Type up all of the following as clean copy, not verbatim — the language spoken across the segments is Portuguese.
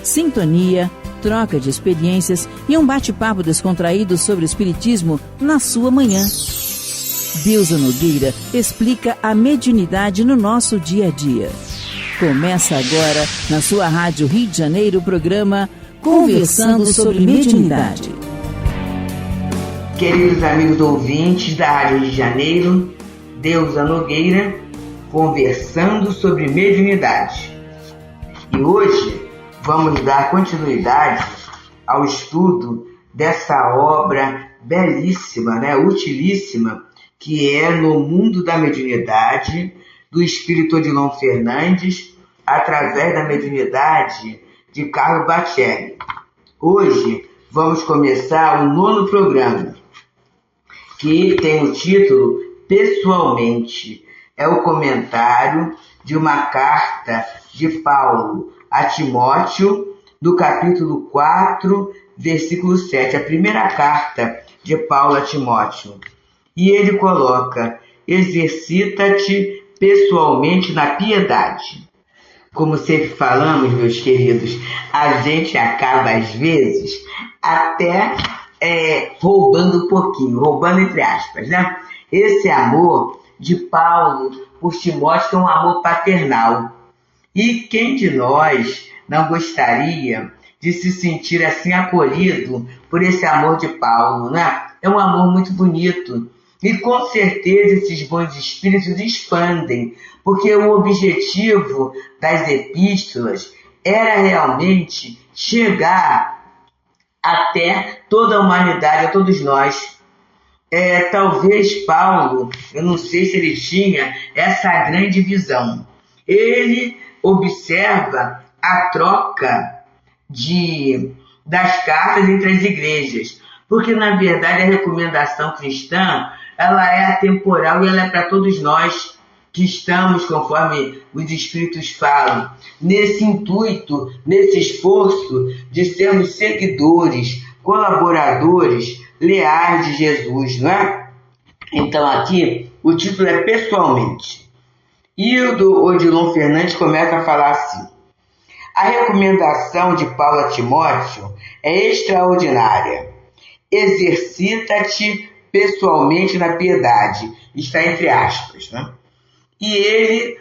sintonia, troca de experiências e um bate-papo descontraído sobre o Espiritismo na sua manhã. Deusa Nogueira explica a mediunidade no nosso dia a dia. Começa agora, na sua Rádio Rio de Janeiro, o programa Conversando sobre Mediunidade. Queridos amigos ouvintes da Rádio Rio de Janeiro, Deusa Nogueira, conversando sobre mediunidade. E hoje vamos dar continuidade ao estudo dessa obra belíssima, utilíssima, que é No Mundo da Mediunidade, do Espírito Odilon Fernandes, através da mediunidade de Carlo Bacelli. Hoje vamos começar o 9º programa, que tem o título Pessoalmente. É o comentário de uma carta de Paulo a Timóteo, do capítulo 4, versículo 7, a primeira carta de Paulo a Timóteo. E ele coloca: exercita-te pessoalmente na piedade. Como sempre falamos, meus queridos, a gente acaba às vezes até roubando um pouquinho, roubando entre aspas, Esse amor de Paulo por Timóteo é um amor paternal. E quem de nós não gostaria de se sentir assim acolhido por esse amor de Paulo, É um amor muito bonito. E com certeza esses bons espíritos expandem, porque o objetivo das epístolas era realmente chegar até toda a humanidade, a todos nós. Talvez Paulo, eu não sei se ele tinha essa grande visão. Ele observa a troca das cartas entre as igrejas, porque na verdade a recomendação cristã ela é atemporal e ela é para todos nós que estamos, conforme os Espíritos falam, nesse intuito, nesse esforço de sermos seguidores, colaboradores, leais de Jesus, Então aqui o título é Pessoalmente. E o do Odilon Fernandes começa a falar assim: a recomendação de Paulo a Timóteo é extraordinária. Exercita-te pessoalmente na piedade. Está entre aspas, E ele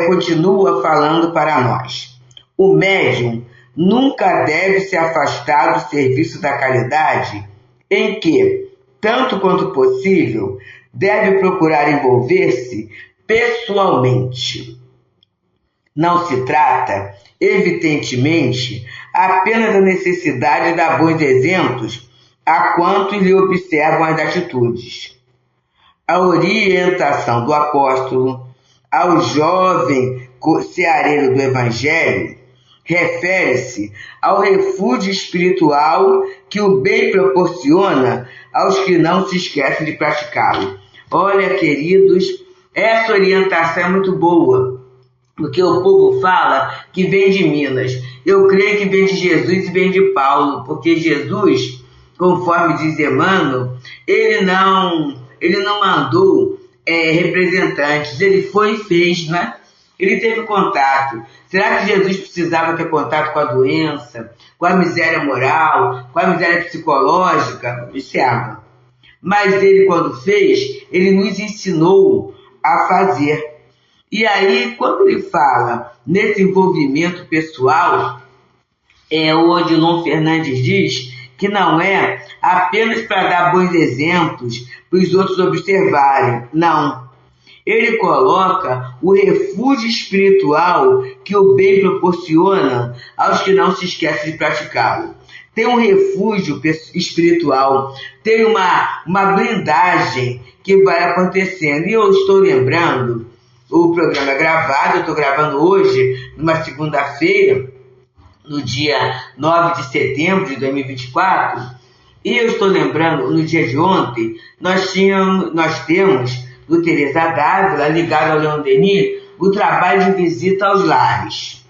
continua falando para nós: o médium nunca deve se afastar do serviço da caridade, em que, tanto quanto possível, deve procurar envolver-se pessoalmente. Não se trata, evidentemente, apenas da necessidade de dar bons exemplos a quantos lhe observam as atitudes. A orientação do apóstolo ao jovem ceareiro do Evangelho refere-se ao refúgio espiritual que o bem proporciona aos que não se esquecem de praticá-lo. Olha, queridos, essa orientação é muito boa, porque o povo fala que vem de Minas. Eu creio que vem de Jesus e vem de Paulo, porque Jesus, conforme diz Emmanuel, ele não mandou representantes, ele foi e fez, Ele teve contato. Será que Jesus precisava ter contato com a doença, com a miséria moral, com a miséria psicológica? Observa. Mas ele, quando fez, ele nos ensinou a fazer. E aí, quando ele fala nesse envolvimento pessoal, o Odilon Fernandes diz que não é apenas para dar bons exemplos para os outros observarem. Não. Ele coloca o refúgio espiritual que o bem proporciona aos que não se esquecem de praticá-lo. Tem um refúgio espiritual, tem uma blindagem que vai acontecendo. E eu estou lembrando, o programa é gravado, eu estou gravando hoje, numa segunda-feira, no dia 9 de setembro de 2024, e eu estou lembrando, no dia de ontem, nós temos do Teresa Dávila, ligado ao Leon Denis, o trabalho de visita aos lares,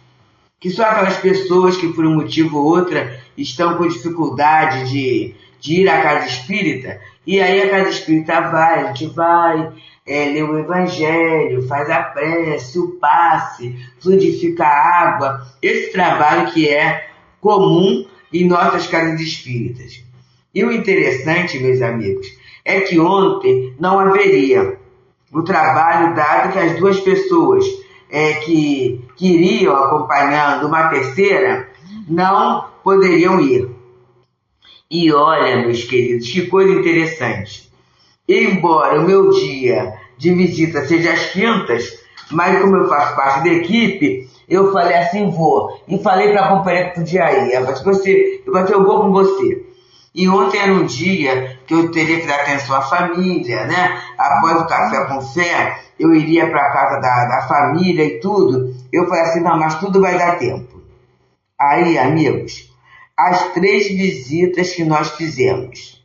que são aquelas pessoas que por um motivo ou outra estão com dificuldade de ir à casa espírita, e aí a casa espírita vai, a gente vai, lê o Evangelho, faz a prece, o passe, fluidifica a água, esse trabalho que é comum em nossas casas espíritas. E o interessante, meus amigos, é que ontem não haveria o trabalho, dado que as duas pessoas que iriam acompanhando uma terceira não poderiam ir. E olha, meus queridos, que coisa interessante. Embora o meu dia de visita seja às quintas, mas como eu faço parte da equipe, eu falei assim, vou. E falei para a companheira que podia ir. Eu falei, eu vou com você. E ontem era um dia que eu teria que dar atenção à família, né? Após o café com fé, eu iria para a casa da família e tudo. Eu falei assim, não, mas tudo vai dar tempo. Aí, amigos, as 3 visitas que nós fizemos,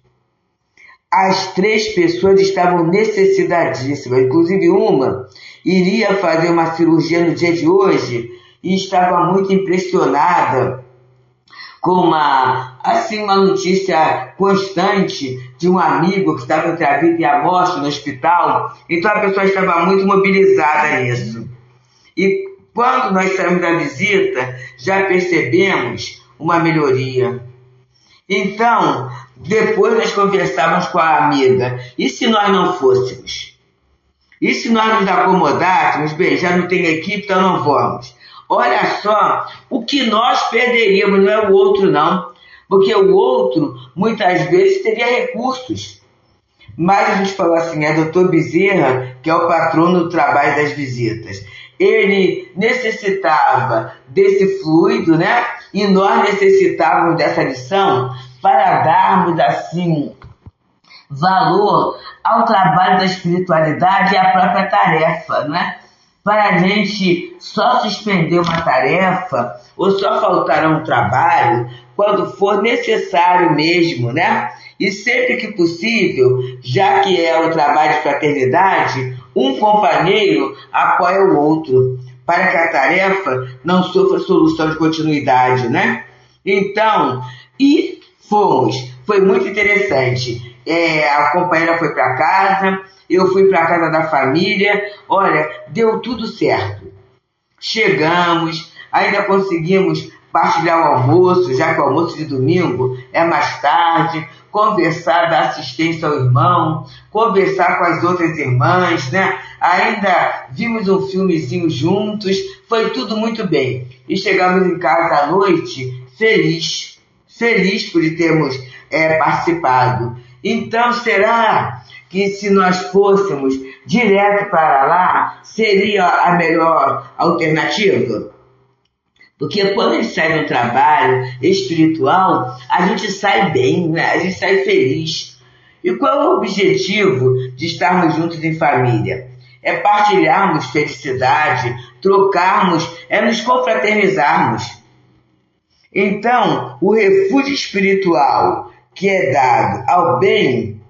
as 3 pessoas estavam necessitadíssimas, inclusive uma iria fazer uma cirurgia no dia de hoje e estava muito impressionada com uma notícia constante de um amigo que estava entre a vida e a morte no hospital. Então a pessoa estava muito mobilizada nisso. E quando nós saímos da visita, já percebemos uma melhoria. Então, depois nós conversávamos com a amiga, e se nós não fôssemos? E se nós nos acomodássemos? Bem, já não tem equipe, então não vamos. Olha só o que nós perderíamos, não é o outro não, porque o outro muitas vezes teria recursos. Mas a gente falou assim, Dr. Bezerra, que é o patrono do trabalho das visitas, ele necessitava desse fluido, né? E nós necessitávamos dessa lição para darmos, assim, valor ao trabalho da espiritualidade e à própria tarefa, né? Para a gente só suspender uma tarefa ou só faltar a um trabalho quando for necessário mesmo, né? E sempre que possível, já que é o trabalho de fraternidade, um companheiro apoia o outro, para que a tarefa não sofra solução de continuidade, né? Então, e fomos. Foi muito interessante. A companheira foi para casa, eu fui para a casa da família. Olha, deu tudo certo. Chegamos, ainda conseguimos partilhar o almoço, já que o almoço de domingo é mais tarde, conversar, dar assistência ao irmão, conversar com as outras irmãs, né? Ainda vimos um filmezinho juntos, foi tudo muito bem. E chegamos em casa à noite feliz por termos participado. Então, será que se nós fôssemos direto para lá, seria a melhor alternativa? Porque quando a gente sai de um trabalho espiritual, a gente sai bem, né? A gente sai feliz. E qual é o objetivo de estarmos juntos em família? É partilharmos felicidade, trocarmos, nos confraternizarmos. Então, o refúgio espiritual que é dado ao bem,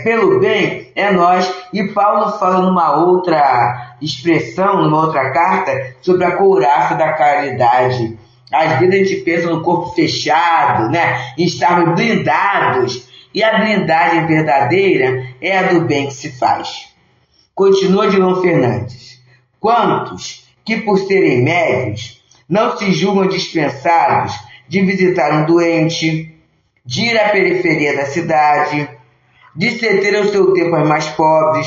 pelo bem, é nós. E Paulo fala numa outra expressão, numa outra carta, sobre a couraça da caridade. Às vezes a gente pensa no corpo fechado, né? Em estarmos blindados. E a blindagem verdadeira é a do bem que se faz. Continua Dilon Fernandes. Quantos que, por serem médios, não se julgam dispensados de visitar um doente, de ir à periferia da cidade, de ceder o seu tempo aos mais pobres,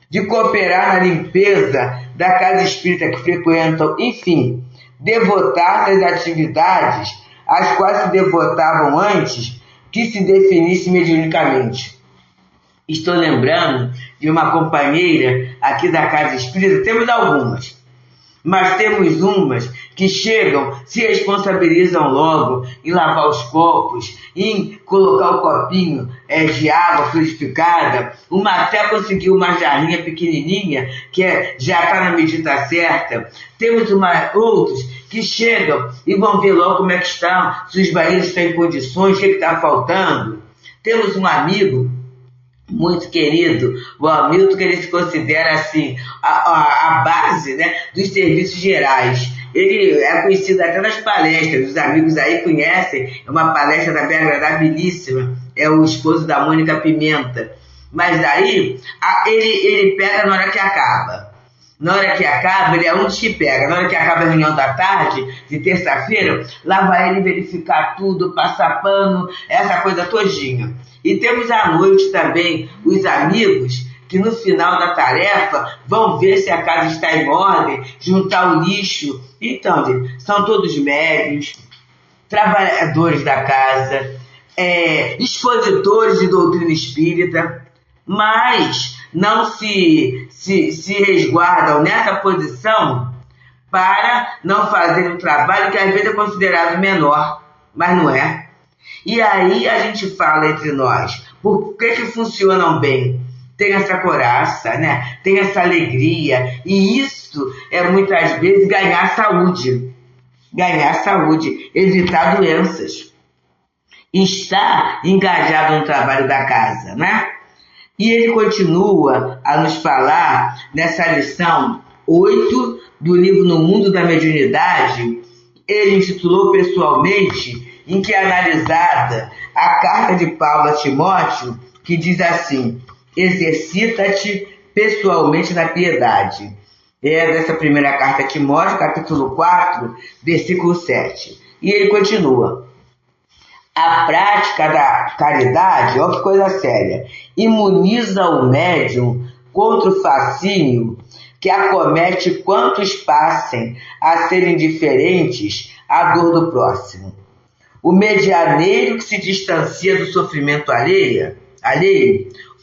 de cooperar na limpeza da casa espírita que frequentam, enfim, devotar-se às atividades às quais se devotavam antes que se definisse mediunicamente. Estou lembrando de uma companheira aqui da casa espírita, temos algumas, mas temos umas que chegam, se responsabilizam logo em lavar os copos, em colocar o copinho de água fluidificada. Uma até conseguiu uma jarrinha pequenininha, que já está na medida certa. Temos outros que chegam e vão ver logo como é que está, se os banheiros estão em condições, o que está faltando. Temos um amigo muito querido, o Hamilton, que ele se considera assim a base, né, dos serviços gerais. Ele é conhecido até nas palestras, os amigos aí conhecem, é uma palestra também agradabilíssima, é o esposo da Mônica Pimenta. Mas daí ele pega na hora que acaba. Na hora que acaba, ele é um dos que pega. Na hora que acaba a reunião da tarde, de terça-feira, lá vai ele verificar tudo, passar pano, essa coisa todinha. E temos à noite também os amigos que no final da tarefa vão ver se a casa está em ordem, juntar o lixo. Então, gente, são todos médios, trabalhadores da casa, expositores de doutrina espírita, mas não se resguardam nessa posição para não fazer um trabalho que às vezes é considerado menor, mas não é. E aí a gente fala entre nós, por que funcionam bem? Tem essa coraça, né? Tem essa alegria, e isso é muitas vezes ganhar saúde, evitar doenças, estar engajado no trabalho da casa, né? E ele continua a nos falar nessa lição 8 do livro No Mundo da Mediunidade. Ele intitulou pessoalmente, em que é analisada a carta de Paulo a Timóteo, que diz assim: exercita-te pessoalmente na piedade. É dessa primeira carta a Timóteo, capítulo 4, versículo 7. E ele continua: a prática da caridade, olha que coisa séria, imuniza o médium contra o fascínio que acomete quantos passem a ser indiferentes à dor do próximo. O medianeiro que se distancia do sofrimento alheio,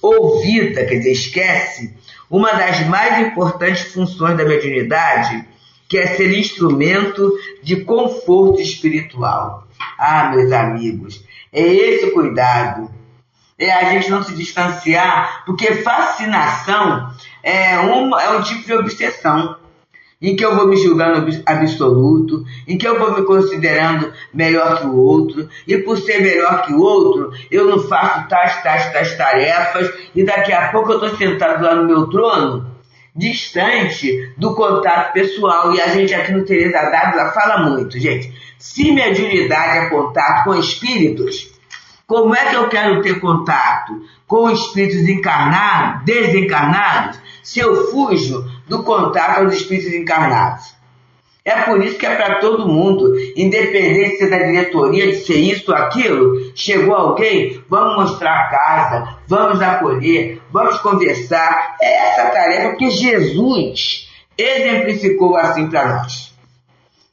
olvida, quer dizer, esquece, uma das mais importantes funções da mediunidade, que é ser instrumento de conforto espiritual. Ah, meus amigos, é esse o cuidado. É a gente não se distanciar, porque fascinação é um tipo de obsessão, em que eu vou me julgando absoluto, em que eu vou me considerando melhor que o outro, e por ser melhor que o outro, eu não faço tais tarefas, e daqui a pouco eu estou sentado lá no meu trono, distante do contato pessoal. E a gente aqui no Teresa d'Ávila fala muito, gente, se mediunidade é contato com espíritos, como é que eu quero ter contato com espíritos desencarnados, se eu fujo do contato aos espíritos encarnados? É por isso que é para todo mundo, independente se é da diretoria, de ser isso ou aquilo, chegou alguém, vamos mostrar a casa, vamos acolher, vamos conversar. É essa tarefa que Jesus exemplificou assim para nós.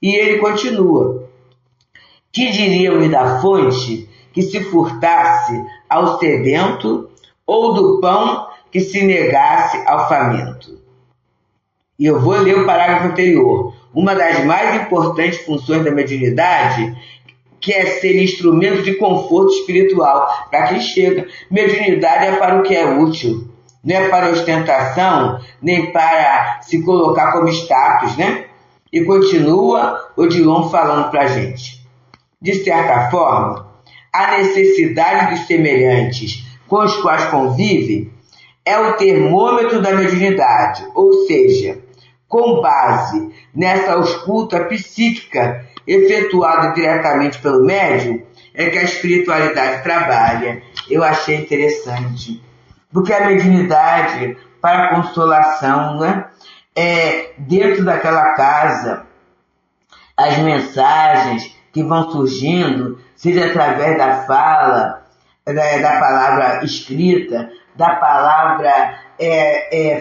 E ele continua: que diríamos da fonte que se furtasse ao sedento, ou do pão que se negasse ao faminto? E eu vou ler o parágrafo anterior. Uma das mais importantes funções da mediunidade, que é ser instrumento de conforto espiritual para quem chega. Mediunidade é para o que é útil, não é para ostentação, nem para se colocar como status, né? E continua Odilon falando para a gente. De certa forma, a necessidade dos semelhantes com os quais convive é o termômetro da mediunidade, ou seja, com base nessa ausculta psíquica efetuada diretamente pelo médium, é que a espiritualidade trabalha. Eu achei interessante, porque a mediunidade para consolação, né? Dentro daquela casa, as mensagens que vão surgindo, seja através da fala, da palavra escrita, da palavra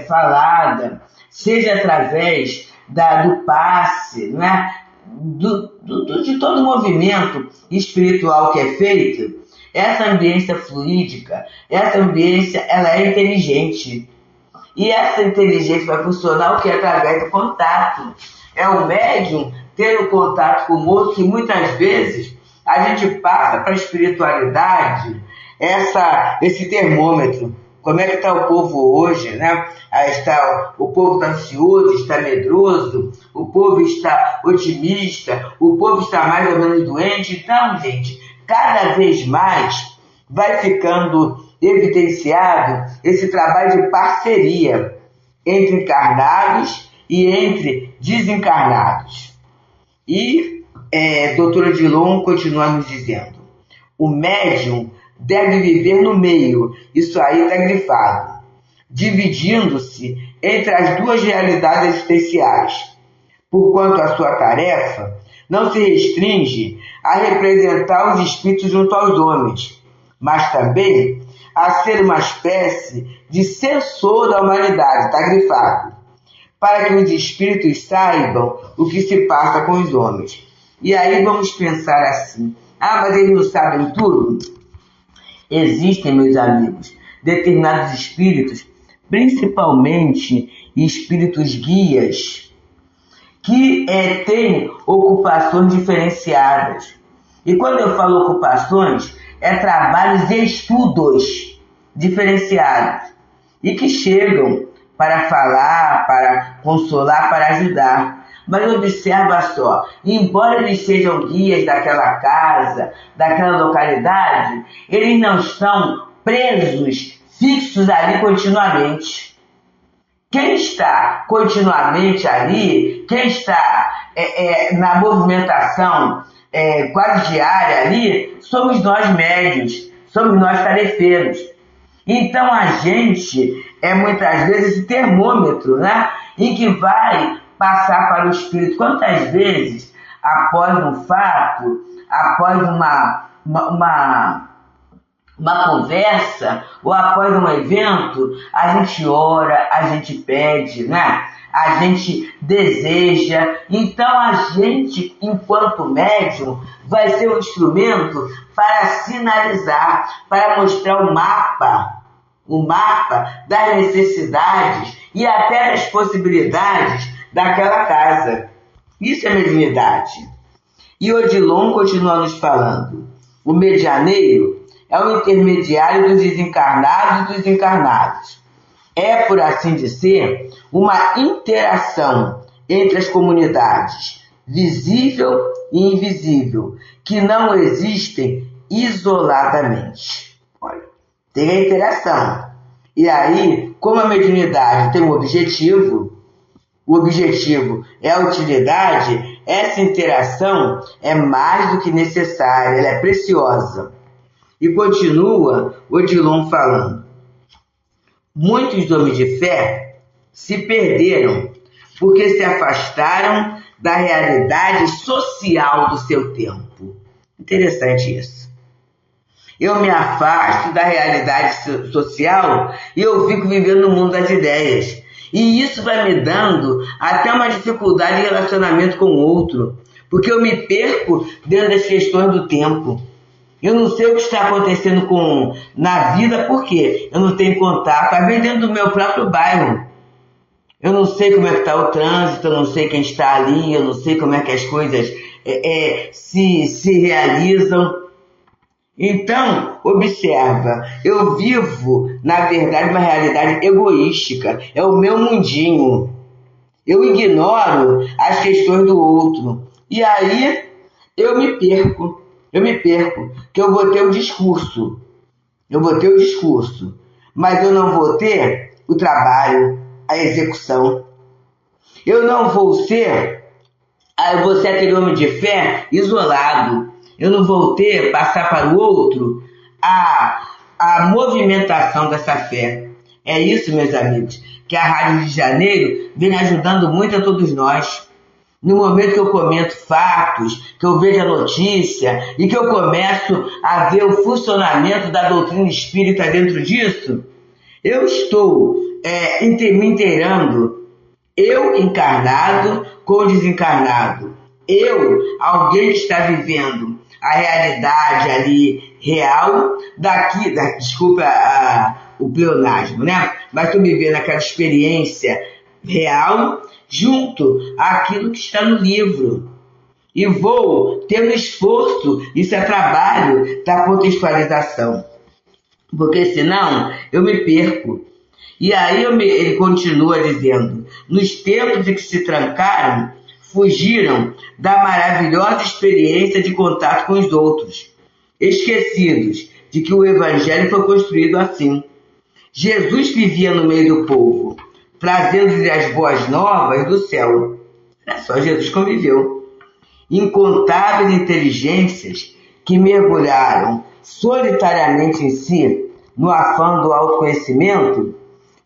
falada, seja através do passe, né? De todo o movimento espiritual que é feito, essa ambiência fluídica, essa ambiência, ela é inteligente. E essa inteligência vai funcionar o que? Através do contato. É o médium tendo contato com o outro, que muitas vezes a gente passa para a espiritualidade esse termômetro. Como é que está o povo hoje, né? O povo está ansioso, está medroso, o povo está otimista, o povo está mais ou menos doente. Então, gente, cada vez mais vai ficando evidenciado esse trabalho de parceria entre encarnados e entre desencarnados. E doutora Odilon continua nos dizendo: o médium deve viver no meio, isso aí está grifado, dividindo-se entre as duas realidades existenciais, porquanto a sua tarefa não se restringe a representar os espíritos junto aos homens, mas também a ser uma espécie de censor da humanidade, está grifado, para que os espíritos saibam o que se passa com os homens. E aí vamos pensar assim, mas eles não sabem tudo? Existem, meus amigos, determinados espíritos, principalmente espíritos guias, que têm ocupações diferenciadas. E quando eu falo ocupações, trabalhos e estudos diferenciados, e que chegam para falar, para consolar, para ajudar. Mas observa só, embora eles sejam guias daquela casa, daquela localidade, eles não estão presos, fixos ali continuamente. Quem está continuamente ali, quem está na movimentação quase diária ali, somos nós médios, somos nós tarefeiros. Então a gente é muitas vezes esse termômetro, né, em que vai passar para o espírito. Quantas vezes, após um fato, após uma conversa ou após um evento, a gente ora, a gente pede, né? A gente deseja. Então a gente, enquanto médium, vai ser um instrumento para sinalizar, para mostrar o mapa das necessidades e até das possibilidades daquela casa. Isso é mediunidade. E Odilon continua nos falando. O medianeiro é o intermediário dos desencarnados e dos encarnados. É, por assim dizer, uma interação entre as comunidades, visível e invisível, que não existem isoladamente. Olha, tem a interação. E aí, como a mediunidade tem um objetivo, o objetivo é a utilidade, essa interação é mais do que necessária, ela é preciosa. E continua Odilon falando. Muitos homens de fé se perderam porque se afastaram da realidade social do seu tempo. Interessante isso. Eu me afasto da realidade social e eu fico vivendo no mundo das ideias. E isso vai me dando até uma dificuldade de relacionamento com o outro, porque eu me perco dentro das questões do tempo. Eu não sei o que está acontecendo na vida, porque eu não tenho contato, às vezes dentro do meu próprio bairro. Eu não sei como é que está o trânsito, eu não sei quem está ali, eu não sei como é que as coisas se realizam. Então, observa, eu vivo, na verdade, uma realidade egoística, é o meu mundinho. Eu ignoro as questões do outro. E aí, eu me perco, que eu vou ter o discurso. Mas eu não vou ter o trabalho, a execução. Eu não vou ser aquele homem de fé isolado. Eu não vou passar para o outro a movimentação dessa fé. É isso, meus amigos, que a Rádio de Janeiro vem ajudando muito a todos nós. No momento que eu comento fatos, que eu vejo a notícia e que eu começo a ver o funcionamento da doutrina espírita dentro disso, eu estou me inteirando, eu encarnado com o desencarnado, eu, alguém que está vivendo a realidade ali real, desculpa o pleonasmo, né? Mas estou vivendo aquela experiência real junto àquilo que está no livro. E vou ter um esforço, isso é trabalho da contextualização. Porque senão eu me perco. E aí ele continua dizendo, nos tempos em que se trancaram, fugiram da maravilhosa experiência de contato com os outros, esquecidos de que o Evangelho foi construído assim. Jesus vivia no meio do povo, trazendo-lhe as boas novas do céu. Olha só, Jesus conviveu. Incontáveis inteligências que mergulharam solitariamente em si, no afã do autoconhecimento,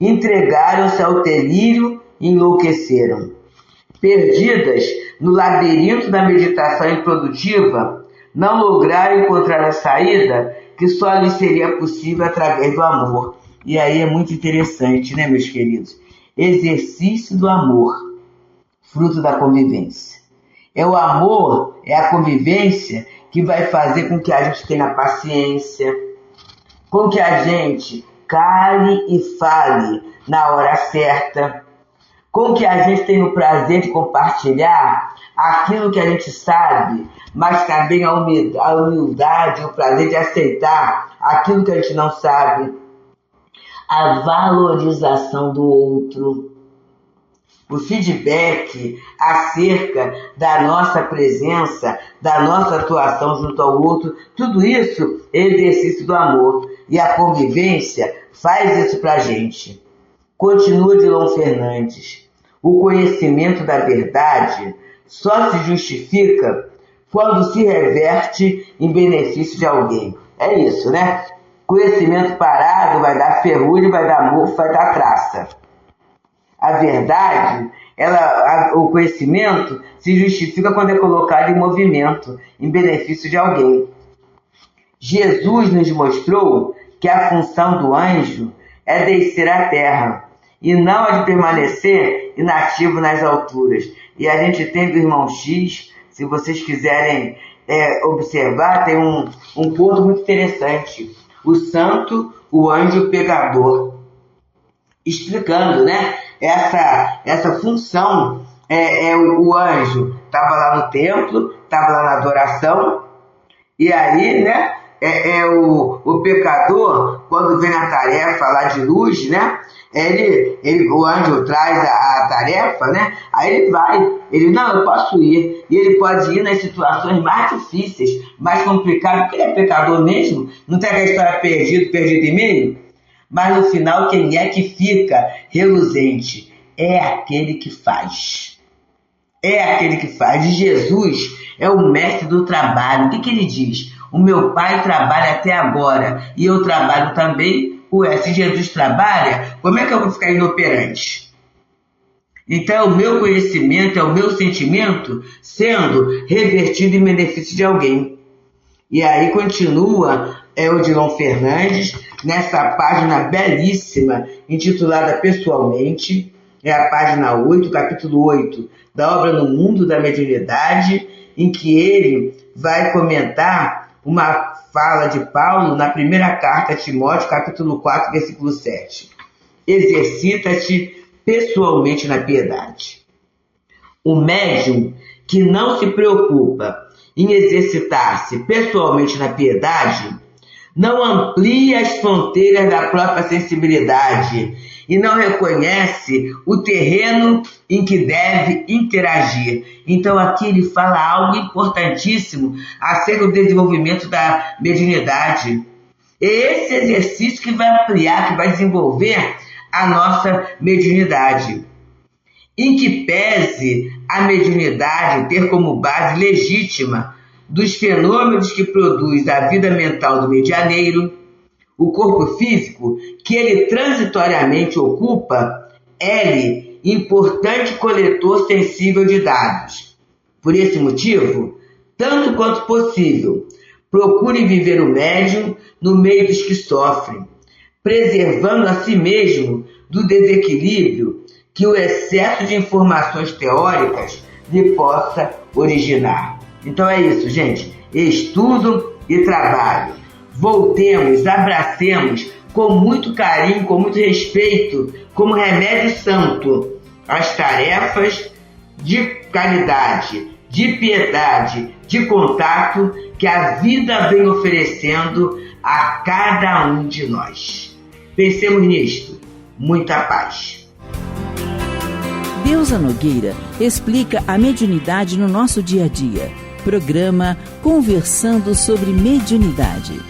entregaram-se ao delírio e enlouqueceram. Perdidas no labirinto da meditação improdutiva, não lograram encontrar a saída que só lhes seria possível através do amor. E aí é muito interessante, né, meus queridos? Exercício do amor, fruto da convivência. É o amor, é a convivência que vai fazer com que a gente tenha paciência, com que a gente cale e fale na hora certa, com que a gente tenha o prazer de compartilhar aquilo que a gente sabe, mas também a humildade, o prazer de aceitar aquilo que a gente não sabe, a valorização do outro, o feedback acerca da nossa presença, da nossa atuação junto ao outro, tudo isso é exercício do amor. E a convivência faz isso pra gente. Continua Odilon Fernandes. O conhecimento da verdade só se justifica quando se reverte em benefício de alguém. É isso, né? Conhecimento parado vai dar ferrugem, vai dar mofo, vai dar traça. A verdade, o conhecimento se justifica quando é colocado em movimento, em benefício de alguém. Jesus nos mostrou que a função do anjo é descer à terra e não a de permanecer inativo nas alturas. E a gente tem do irmão X, se vocês quiserem observar, tem um ponto muito interessante. O santo, o anjo, o pecador. Explicando, né? Essa função, o anjo estava lá no templo, estava lá na adoração, e aí, né? O pecador, quando vem a tarefa lá de luz, né? O anjo traz a tarefa, né? Aí ele vai, não, eu posso ir. E ele pode ir nas situações mais difíceis, mais complicadas, porque ele é pecador mesmo. Não tem aquela história perdido em meio? Mas no final, quem é que fica reluzente? É aquele que faz. É aquele que faz. E Jesus é o mestre do trabalho. O que ele diz? O meu Pai trabalha até agora e eu trabalho também. Ué, se Jesus trabalha, como é que eu vou ficar inoperante? Então é o meu conhecimento, é o meu sentimento sendo revertido em benefício de alguém. E aí continua Odilon Fernandes nessa página belíssima intitulada Pessoalmente, é a página 8, capítulo 8 da obra No Mundo da Mediunidade, em que ele vai comentar uma fala de Paulo na primeira carta a Timóteo, capítulo 4, versículo 7. Exercita-te pessoalmente na piedade. O médium que não se preocupa em exercitar-se pessoalmente na piedade não amplia as fronteiras da própria sensibilidade e não reconhece o terreno em que deve interagir. Então aqui ele fala algo importantíssimo acerca do desenvolvimento da mediunidade. É esse exercício que vai ampliar, que vai desenvolver a nossa mediunidade. Em que pese a mediunidade ter como base legítima dos fenômenos que produz a vida mental do medianeiro, o corpo físico que ele transitoriamente ocupa, é-lhe importante coletor sensível de dados. Por esse motivo, tanto quanto possível, procure viver o médium no meio dos que sofrem, preservando a si mesmo do desequilíbrio que o excesso de informações teóricas lhe possa originar. Então é isso, gente. Estudo e trabalho. Voltemos, abracemos com muito carinho, com muito respeito, como remédio santo, as tarefas de caridade, de piedade, de contato que a vida vem oferecendo a cada um de nós. Pensemos nisto. Muita paz. Deusa Nogueira explica a mediunidade no nosso dia a dia. Programa Conversando sobre Mediunidade.